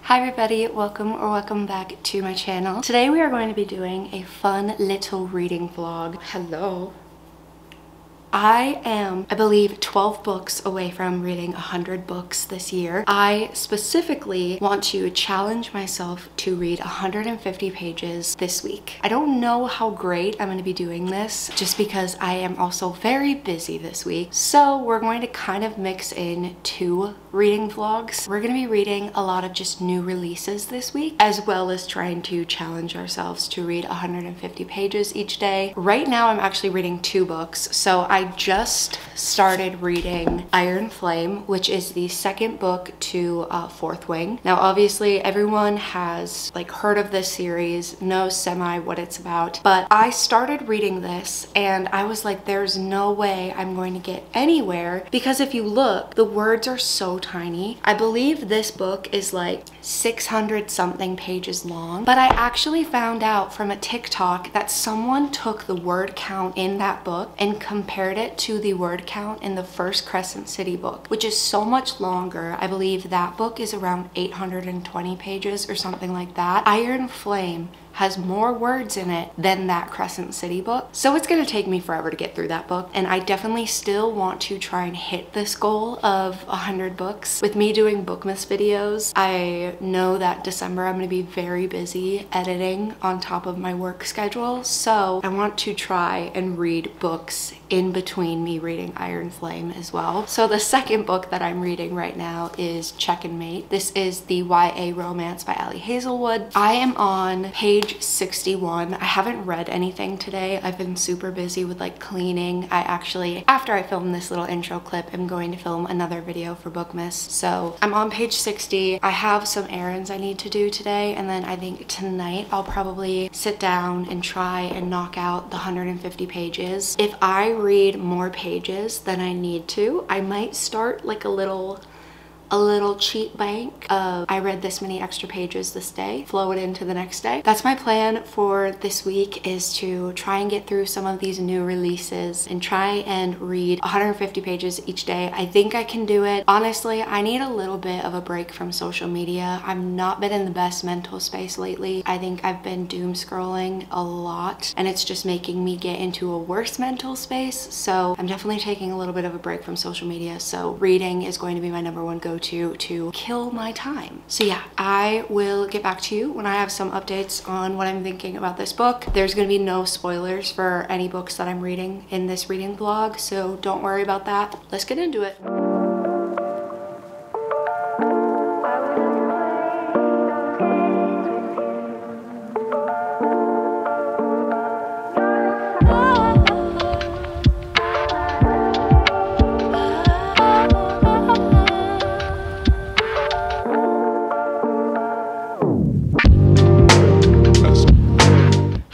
Hi everybody, welcome back to my channel. Today we are going to be doing a fun little reading vlog. Hello. I believe 12 books away from reading 100 books this year. I specifically want to challenge myself to read 150 pages this week. I don't know how great I'm going to be doing this just because I am also very busy this week. So we're going to kind of mix in two reading vlogs. We're going to be reading a lot of just new releases this week, as well as trying to challenge ourselves to read 150 pages each day. Right now I'm actually reading two books. So I just started reading Iron Flame, which is the second book to Fourth Wing. Now obviously everyone has like heard of this series, knows semi what it's about, but I started reading this and I was like, there's no way I'm going to get anywhere, because if you look, the words are so tiny. I believe this book is like 600 something pages long, but I actually found out from a TikTok that someone took the word count in that book and compared it to the word count in the first Crescent City book, which is so much longer. I believe that book is around 820 pages or something like that. Iron Flame has more words in it than that Crescent City book. So it's gonna take me forever to get through that book. And I definitely still want to try and hit this goal of 100 books. With me doing Bookmas videos, I know that December I'm gonna be very busy editing on top of my work schedule. So I want to try and read books in between me reading Iron Flame as well. So the second book that I'm reading right now is Check and Mate. This is the YA romance by Ali Hazelwood. I am on page 61. I haven't read anything today. I've been super busy with like cleaning. I actually, after I film this little intro clip, I'm going to film another video for Bookmas. So I'm on page 60. I have some errands I need to do today, and then I think tonight I'll probably sit down and try and knock out the 150 pages. If I read more pages than I need to, I might start like a little cheat bank of I read this many extra pages this day, flow it into the next day. That's my plan for this week, is to try and get through some of these new releases and try and read 150 pages each day. I think I can do it. Honestly, I need a little bit of a break from social media. I've not been in the best mental space lately. I think I've been doom scrolling a lot and it's just making me get into a worse mental space. So I'm definitely taking a little bit of a break from social media. So reading is going to be my number one go-to to kill my time. So yeah, I will get back to you when I have some updates on what I'm thinking about this book. There's gonna be no spoilers for any books that I'm reading in this reading vlog, so don't worry about that. Let's get into it.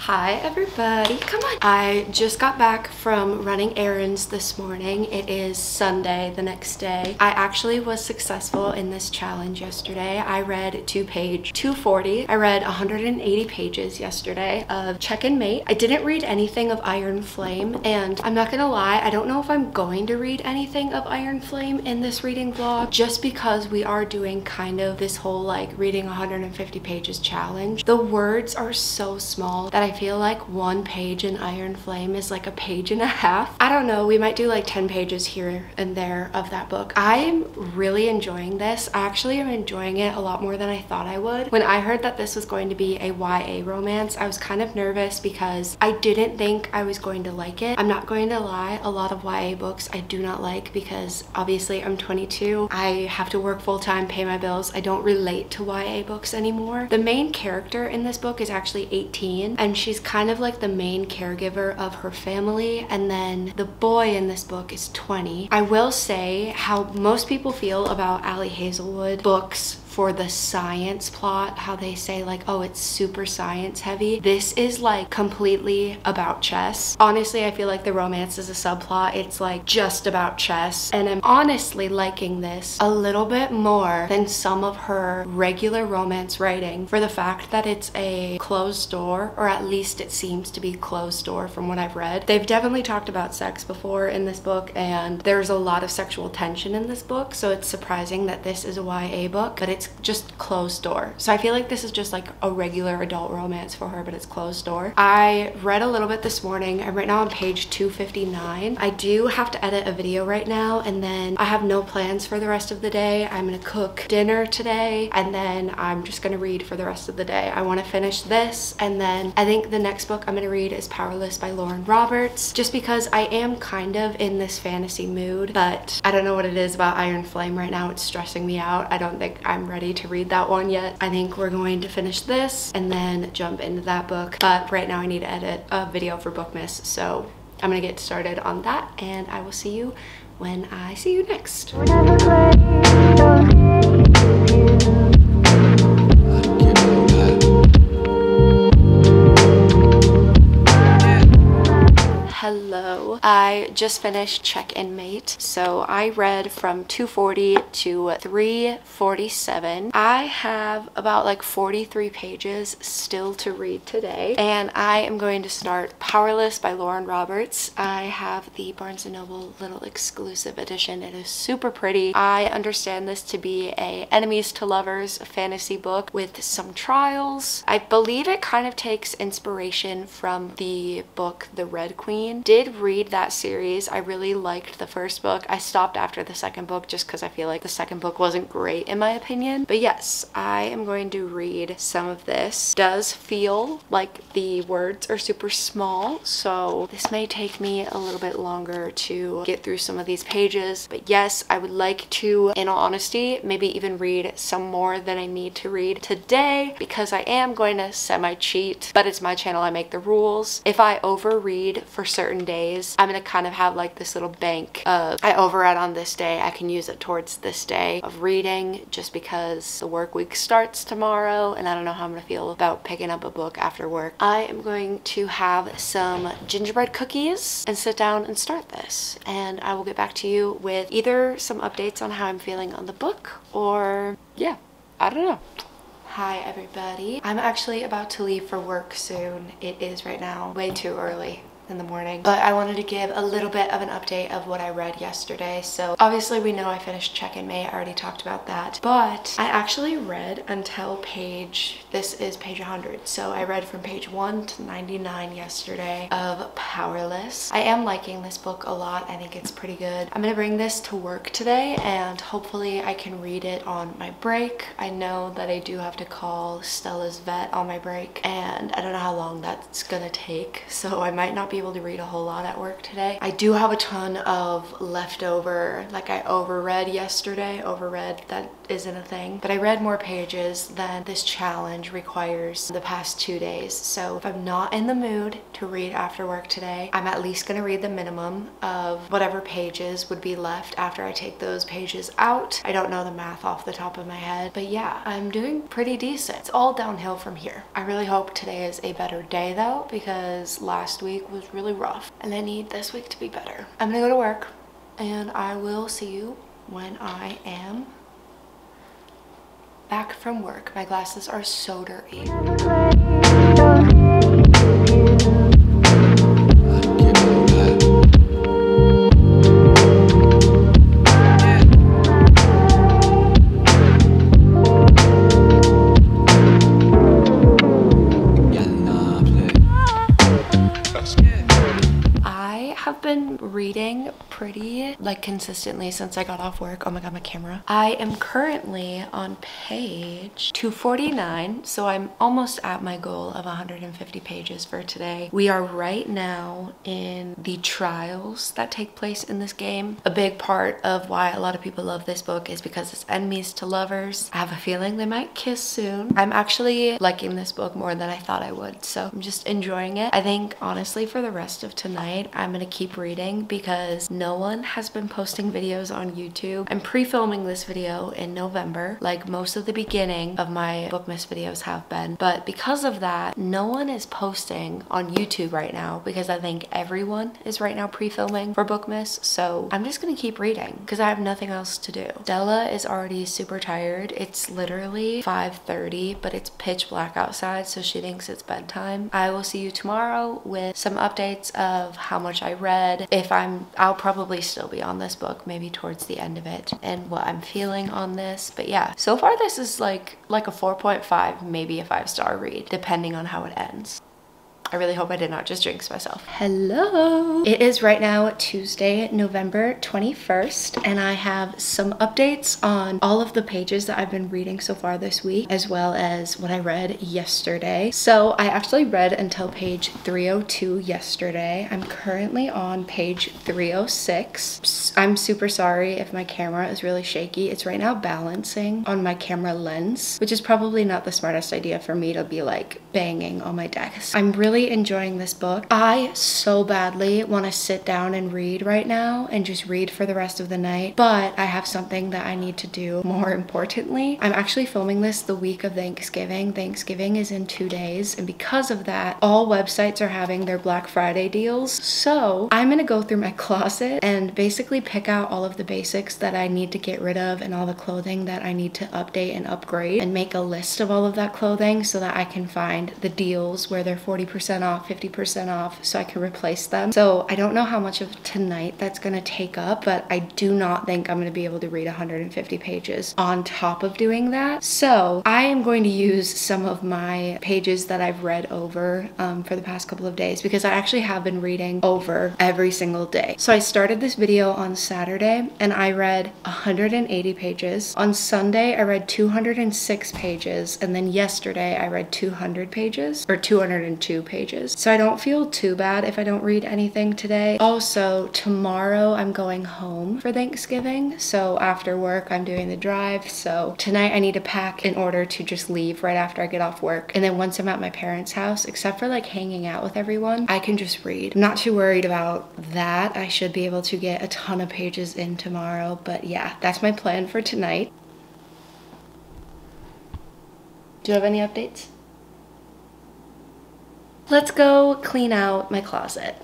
Hi everybody, come on. I just got back from running errands this morning. It is Sunday, the next day. I actually was successful in this challenge yesterday. I read to page 240. I read 180 pages yesterday of Check and Mate. I didn't read anything of Iron Flame, and I'm not gonna lie, I don't know if I'm going to read anything of Iron Flame in this reading vlog, just because we are doing kind of this whole like reading 150 pages challenge. The words are so small that I feel like one page in Iron Flame is like a page and a half. I don't know, we might do like 10 pages here and there of that book. I'm really enjoying this. I actually am enjoying it a lot more than I thought I would. When I heard that this was going to be a YA romance, I was kind of nervous because I didn't think I was going to like it. I'm not going to lie, a lot of YA books I do not like because obviously I'm 22. I have to work full-time, pay my bills. I don't relate to YA books anymore. The main character in this book is actually 18, and she's kind of like the main caregiver of her family, and then the boy in this book is 20. I will say how most people feel about Ali Hazelwood books for the science plot, how they say like, oh, it's super science heavy. This is like completely about chess. Honestly, I feel like the romance is a subplot. It's like just about chess, and I'm honestly liking this a little bit more than some of her regular romance writing, for the fact that it's a closed door, or at least it seems to be closed door from what I've read. They've definitely talked about sex before in this book, and there's a lot of sexual tension in this book, so it's surprising that this is a YA book, but it's it's just closed door. So I feel like this is just like a regular adult romance for her, but it's closed door. I read a little bit this morning. I'm right now on page 259. I do have to edit a video right now, and then I have no plans for the rest of the day. I'm gonna cook dinner today, and then I'm just gonna read for the rest of the day. I want to finish this, and then I think the next book I'm gonna read is Powerless by Lauren Roberts, just because I am kind of in this fantasy mood, but I don't know what it is about Iron Flame right now. It's stressing me out. I don't think I'm ready to read that one yet. I think we're going to finish this and then jump into that book, but right now I need to edit a video for Bookmas, so I'm gonna get started on that, and I will see you when I see you next. Hello. I just finished Check and Mate. So I read from 240 to 347. I have about like 43 pages still to read today, and I am going to start Powerless by Lauren Roberts. I have the Barnes & Noble little exclusive edition. It is super pretty. I understand this to be a enemies to lovers fantasy book with some trials. I believe it kind of takes inspiration from the book The Red Queen. Did read that series. I really liked the first book. I stopped after the second book just because I feel like the second book wasn't great in my opinion. But yes, I am going to read some of this. It does feel like the words are super small, so this may take me a little bit longer to get through some of these pages. But yes, I would like to, in all honesty, maybe even read some more than I need to read today, because I am going to semi-cheat, but it's my channel, I make the rules. If I overread for certain days, I'm gonna kind of have like this little bank of, I overread on this day, I can use it towards this day of reading, just because the work week starts tomorrow and I don't know how I'm gonna feel about picking up a book after work. I am going to have some gingerbread cookies and sit down and start this, and I will get back to you with either some updates on how I'm feeling on the book, or yeah, I don't know. Hi everybody. I'm actually about to leave for work soon. It is right now way too early in the morning, but I wanted to give a little bit of an update of what I read yesterday. So obviously we know I finished Check and Mate. I already talked about that, but I actually read until this is page 100. So I read from page 1 to 99 yesterday of Powerless. I am liking this book a lot. I think it's pretty good. I'm gonna bring this to work today, and hopefully I can read it on my break. I know that I do have to call Stella's vet on my break, and I don't know how long that's gonna take, so I might not be able to read a whole lot at work today. I do have a ton of leftover, like I overread yesterday. Overread, that isn't a thing, but I read more pages than this challenge requires the past 2 days. So if I'm not in the mood to read after work today, I'm at least gonna read the minimum of whatever pages would be left after I take those pages out. I don't know the math off the top of my head, but yeah, I'm doing pretty decent. It's all downhill from here. I really hope today is a better day though, because last week was really rough and I need this week to be better. I'm gonna go to work, and I will see you when I am back from work. My glasses are so dirty. Reading pretty like consistently since I got off work. Oh my god, my camera. I am currently on page 249, so I'm almost at my goal of 150 pages for today. We are right now in the trials that take place in this game. A big part of why a lot of people love this book is because it's enemies to lovers. I have a feeling they might kiss soon. I'm actually liking this book more than I thought I would, so I'm just enjoying it. I think honestly for the rest of tonight I'm gonna keep reading because no one has been posting videos on YouTube. I'm pre-filming this video in November, like most of the beginning of my Bookmas videos have been, but because of that, no one is posting on YouTube right now because I think everyone is right now pre-filming for Bookmas, so I'm just gonna keep reading because I have nothing else to do. Stella is already super tired. It's literally 5:30, but it's pitch black outside, so she thinks it's bedtime. I will see you tomorrow with some updates of how much I read. I'll probably still be on this book, maybe towards the end of it, and what I'm feeling on this. But yeah, so far this is like a 4.5, maybe a 5-star read, depending on how it ends. I really hope I did not just jinx myself. Hello! It is right now Tuesday, November 21st, and I have some updates on all of the pages that I've been reading so far this week, as well as what I read yesterday. So I actually read until page 302 yesterday. I'm currently on page 306. I'm super sorry if my camera is really shaky. It's right now balancing on my camera lens, which is probably not the smartest idea for me to be like banging on my desk. I'm really enjoying this book. I so badly want to sit down and read right now and just read for the rest of the night, but I have something that I need to do more importantly. I'm actually filming this the week of Thanksgiving. Thanksgiving is in 2 days, and because of that, all websites are having their Black Friday deals. So I'm gonna go through my closet and basically pick out all of the basics that I need to get rid of and all the clothing that I need to update and upgrade, and make a list of all of that clothing so that I can find the deals where they're 40% off, 50% off, so I can replace them. So I don't know how much of tonight that's gonna take up, but I do not think I'm gonna be able to read 150 pages on top of doing that. So I am going to use some of my pages that I've read over for the past couple of days, because I actually have been reading over every single day. So I started this video on Saturday and I read 180 pages. On Sunday I read 206 pages, and then yesterday I read 200 pages, or 202 pages. So I don't feel too bad if I don't read anything today. Also, tomorrow I'm going home for Thanksgiving, so after work I'm doing the drive. So tonight I need to pack in order to just leave right after I get off work, and then once I'm at my parents' house, except for like hanging out with everyone, I can just read. I'm not too worried about that. I should be able to get a ton of pages in tomorrow, but yeah, that's my plan for tonight. Do you have any updates? Let's go clean out my closet.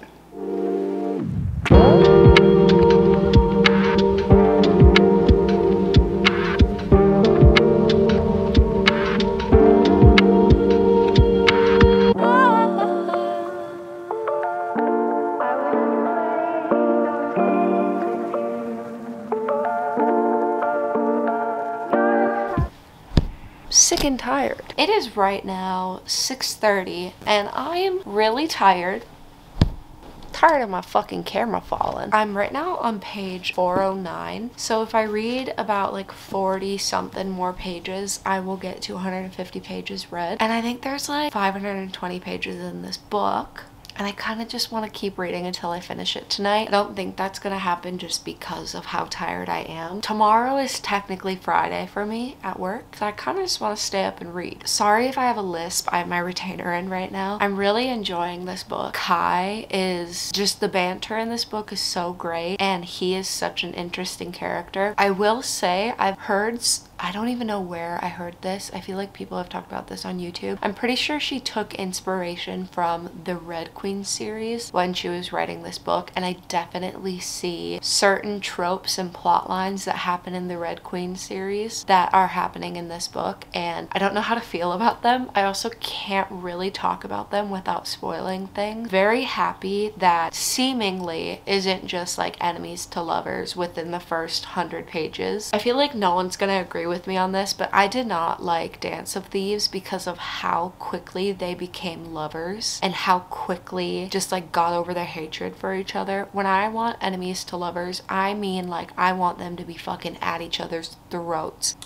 Sick and tired. It is right now 6:30 and I am really tired of my fucking camera falling. I'm right now on page 409, so if I read about like 40 something more pages, I will get to 150 pages read, and I think there's like 520 pages in this book. And I kind of just want to keep reading until I finish it tonight. I don't think that's gonna happen just because of how tired I am. Tomorrow is technically Friday for me at work, so I kind of just want to stay up and read. Sorry if I have a lisp, I have my retainer in right now. I'm really enjoying this book. Kai is just, the banter in this book is so great, and he is such an interesting character. I will say, I've heard, I don't even know where I heard this. I feel like people have talked about this on YouTube. I'm pretty sure she took inspiration from the Red Queen series when she was writing this book, and I definitely see certain tropes and plot lines that happen in the Red Queen series that are happening in this book, and I don't know how to feel about them. I also can't really talk about them without spoiling things. Very happy that seemingly isn't just like enemies to lovers within the first 100 pages. I feel like no one's gonna agree with me on this, but I did not like Dance of Thieves because of how quickly they became lovers and how quickly just like got over their hatred for each other. When I want enemies to lovers, I mean like I want them to be fucking at each other's throats.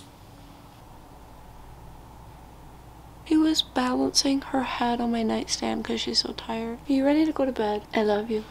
She was balancing her head on my nightstand because she's so tired. Are you ready to go to bed? I love you.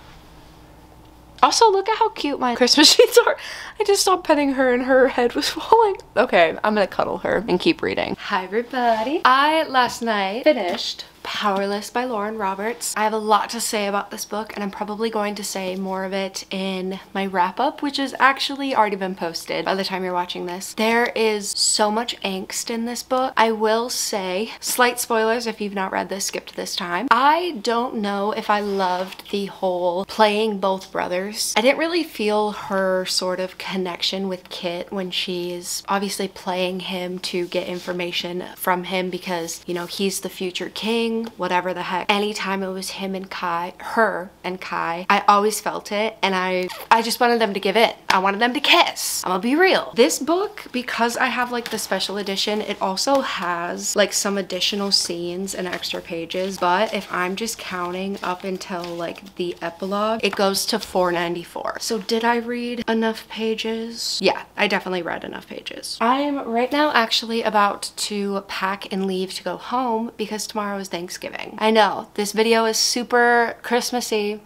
Also, look at how cute my Christmas sheets are. I just stopped petting her and her head was falling. Okay, I'm gonna cuddle her and keep reading. Hi everybody. I last night finished Powerless by Lauren Roberts. I have a lot to say about this book, and I'm probably going to say more of it in my wrap-up, which has actually already been posted by the time you're watching this. There is so much angst in this book. I will say, slight spoilers if you've not read this, skip to this time. I don't know if I loved the whole playing both brothers. I didn't really feel her sort of connection with Kit when she's obviously playing him to get information from him because, you know, he's the future king something, whatever the heck. Anytime it was him and Kai, her and Kai, I always felt it, and I just wanted them to give in. I wanted them to kiss. I'm gonna be real. This book, because I have like the special edition, it also has like some additional scenes and extra pages, but if I'm just counting up until like the epilogue, it goes to 494. So did I read enough pages? Yeah, I definitely read enough pages. I'm right now actually about to pack and leave to go home because tomorrow is Thanksgiving. I know this video is super Christmassy,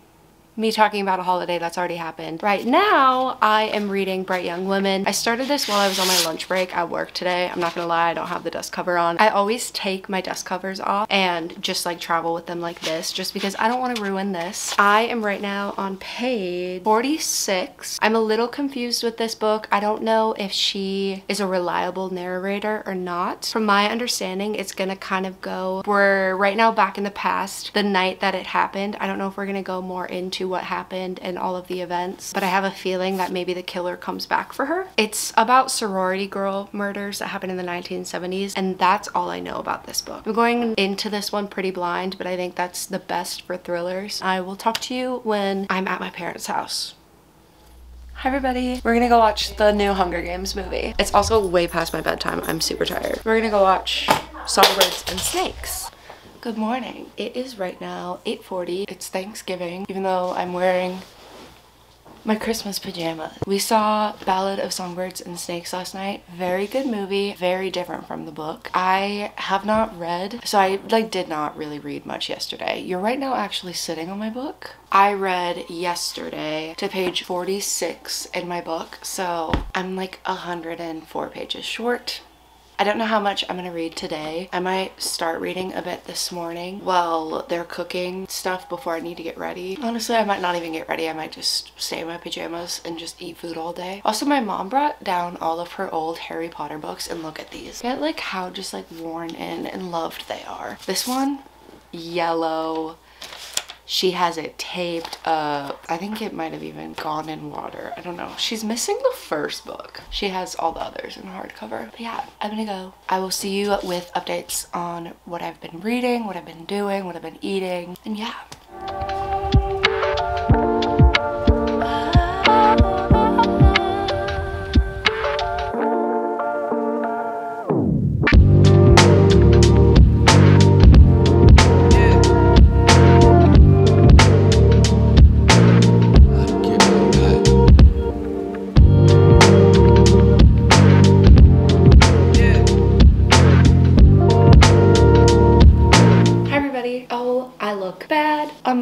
me talking about a holiday that's already happened. Right now, I am reading Bright Young Women. I started this while I was on my lunch break at work today. I'm not gonna lie, I don't have the dust cover on. I always take my dust covers off and just like travel with them like this, just because I don't want to ruin this. I am right now on page 46. I'm a little confused with this book. I don't know if she is a reliable narrator or not. From my understanding, it's gonna kind of go, we're right now back in the past, the night that it happened. I don't know if we're gonna go more into what happened and all of the events, but I have a feeling that maybe the killer comes back for her. It's about sorority girl murders that happened in the 1970s, and that's all I know about this book. I'm going into this one pretty blind, but I think that's the best for thrillers. I will talk to you when I'm at my parents' house. Hi everybody, we're gonna go watch the new Hunger Games movie. It's also way past my bedtime. I'm super tired. We're gonna go watch Songbirds and Snakes. Good morning. It is right now 8:40. It's Thanksgiving, even though I'm wearing my Christmas pajamas. We saw Ballad of Songbirds and Snakes last night. Very good movie, very different from the book. I have not read, so I did not really read much yesterday. You're right now actually sitting on my book. I read yesterday to page 46 in my book, so I'm like 104 pages short. I don't know how much I'm gonna read today. I might start reading a bit this morning while they're cooking stuff before I need to get ready. Honestly, I might not even get ready. I might just stay in my pajamas and just eat food all day. Also, my mom brought down all of her old Harry Potter books, and look at these. Get like how just like worn in and loved they are. This one, yellow. She has it taped up. I think it might have even gone in water. I don't know. She's missing the first book. She has all the others in hardcover. But yeah, I'm gonna go. I will see you with updates on what I've been reading, what I've been doing, what I've been eating, and yeah.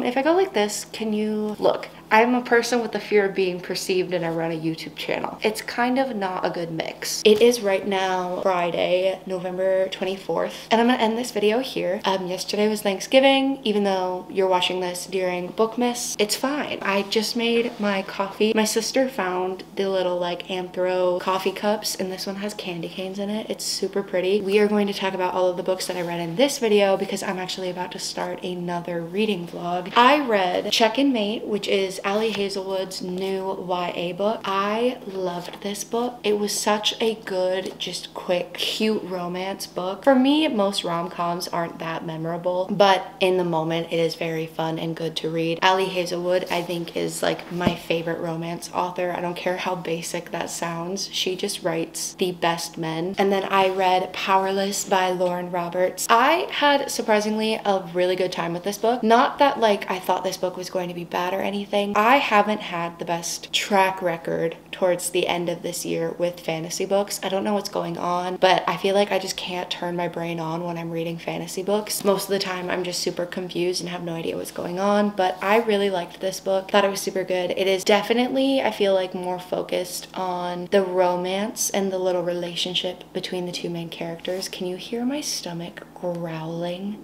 If I go like this, can you look? I'm a person with the fear of being perceived, and I run a YouTube channel. It's kind of not a good mix. It is right now Friday, November 24th, and I'm gonna end this video here. Yesterday was Thanksgiving, even though you're watching this during Bookmas. It's fine. I just made my coffee. My sister found the little like anthro coffee cups, and this one has candy canes in it. It's super pretty. We are going to talk about all of the books that I read in this video because I'm actually about to start another reading vlog. I read Check and Mate, which is Ali Hazelwood's new YA book. I loved this book. It was such a good, just quick, cute romance book. For me, most rom-coms aren't that memorable, but in the moment, it is very fun and good to read. Ali Hazelwood, I think, is like my favorite romance author. I don't care how basic that sounds. She just writes the best men. And then I read Powerless by Lauren Roberts. I had surprisingly a really good time with this book. Not that like I thought this book was going to be bad or anything. I haven't had the best track record towards the end of this year with fantasy books. I don't know what's going on, but I feel like I just can't turn my brain on when I'm reading fantasy books. Most of the time I'm just super confused and have no idea what's going on, but I really liked this book. Thought it was super good. It is definitely, I feel like, more focused on the romance and the little relationship between the two main characters. Can you hear my stomach growling?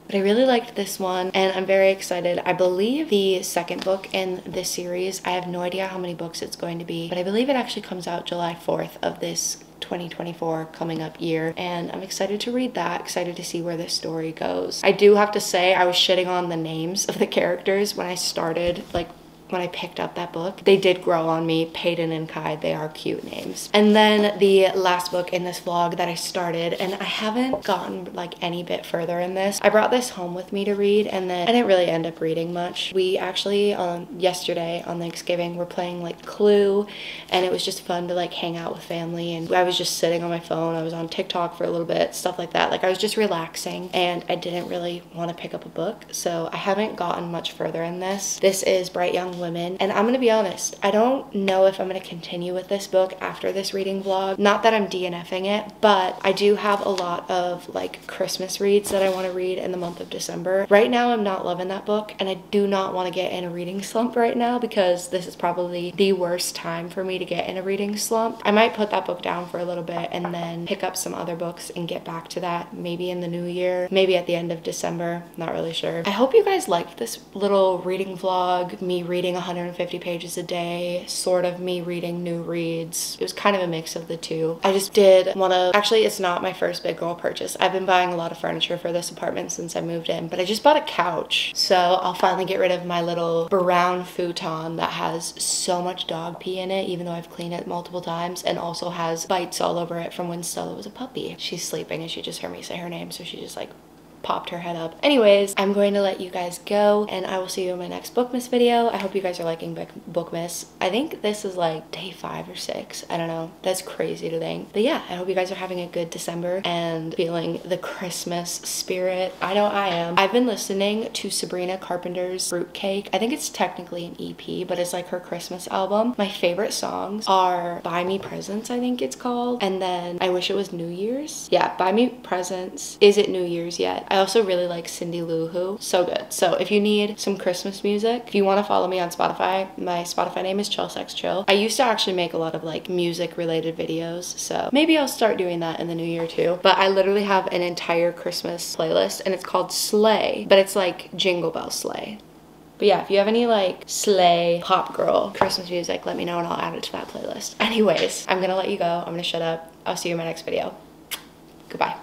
But I really liked this one, and I'm very excited. I believe the second book in this series, I have no idea how many books it's going to be, but I believe it actually comes out July 4th of this 2024 coming up year, and I'm excited to read that, excited to see where this story goes. I do have to say I was shitting on the names of the characters when I started like when I picked up that book. They did grow on me. Peyton and Kai, they are cute names. And then the last book in this vlog that I started, and I haven't gotten like any bit further in this. I brought this home with me to read, and then I didn't really end up reading much. We actually yesterday on Thanksgiving were playing like Clue, and it was just fun to like hang out with family, and I was just sitting on my phone. I was on TikTok for a little bit, stuff like that. Like I was just relaxing, and I didn't really want to pick up a book, so I haven't gotten much further in this. This is Bright Young Women, and I'm gonna be honest, I don't know if I'm gonna continue with this book after this reading vlog. Not that I'm DNFing it, but I do have a lot of like Christmas reads that I want to read in the month of December. Right now I'm not loving that book, and I do not want to get in a reading slump right now because this is probably the worst time for me to get in a reading slump. I might put that book down for a little bit and then pick up some other books and get back to that maybe in the new year, maybe at the end of December, not really sure. I hope you guys liked this little reading vlog, me reading 150 pages a day, sort of me reading new reads. It was kind of a mix of the two. I just did want to, actually it's not my first big girl purchase. I've been buying a lot of furniture for this apartment since I moved in, but I just bought a couch. So I'll finally get rid of my little brown futon that has so much dog pee in it, even though I've cleaned it multiple times, and also has bites all over it from when Stella was a puppy. She's sleeping and she just heard me say her name, so she just like popped her head up. Anyways, I'm going to let you guys go, and I will see you in my next Bookmas video. I hope you guys are liking Bookmas. I think this is like day 5 or 6. I don't know. That's crazy to think. But yeah, I hope you guys are having a good December and feeling the Christmas spirit. I know I am. I've been listening to Sabrina Carpenter's Fruitcake. I think it's technically an EP, but it's like her Christmas album. My favorite songs are Buy Me Presents, I think it's called, and then I Wish It Was New Year's. Yeah, Buy Me Presents. Is It New Year's Yet? I also really like Cindy Lou Who. So good. So if you need some Christmas music, if you want to follow me on Spotify, my Spotify name is ChillSexChill. I used to actually make a lot of like music related videos, so maybe I'll start doing that in the new year too. But I literally have an entire Christmas playlist, and it's called Slay, but it's like Jingle Bell Slay. But yeah, if you have any like sleigh, pop girl, Christmas music, let me know and I'll add it to that playlist. Anyways, I'm gonna let you go. I'm gonna shut up. I'll see you in my next video. Goodbye.